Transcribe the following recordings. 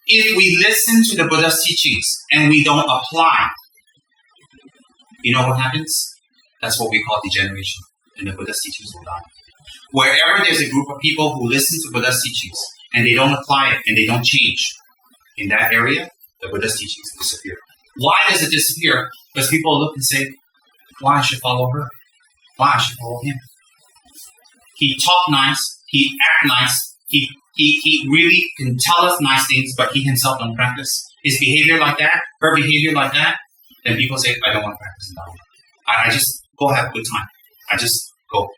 If we listen to the Buddha's teachings and we don't apply, you know what happens? That's what we call degeneration in the Buddha's teachings of Dharma. Wherever there's a group of people who listen to Buddha's teachings and they don't apply it and they don't change, in that area, the Buddha's teachings disappear. Why does it disappear? Because people look and say, why I should follow her? Why I should follow him? He talk nice, he act nice, he really can tell us nice things, but he himself don't practice. His behavior like that, her behavior like that, then people say, I don't want to practice Dharma. I just go have a good time. I just go.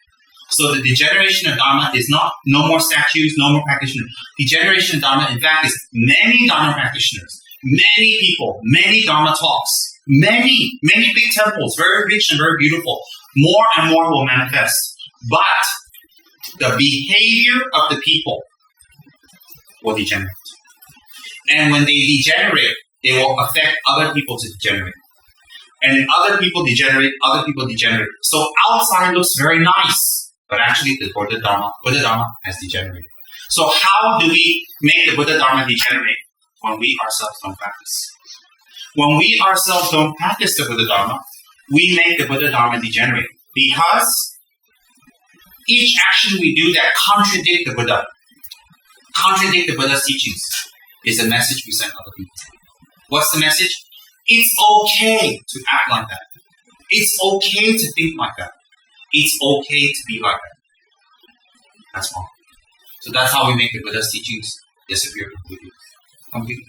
So the degeneration of Dharma is not no more statues, no more practitioners. Degeneration of Dharma, in fact, is many Dharma practitioners, many people, many Dharma talks, many big temples, very rich and very beautiful. More and more will manifest. But the behavior of the people will degenerate. And when they degenerate, they will affect other people to degenerate. And other people degenerate, other people degenerate. So outside looks very nice, but actually the Buddha Dharma has degenerated. So how do we make the Buddha Dharma degenerate? When we ourselves don't practice. When we ourselves don't practice the Buddha Dharma, we make the Buddha Dharma degenerate. Because each action we do that contradict the Buddha, contradict the Buddha's teachings, is a message we send other people. What's the message? It's okay to act like that. It's okay to think like that. It's okay to be like that. That's wrong. So that's how we make the Buddha's teachings disappear completely.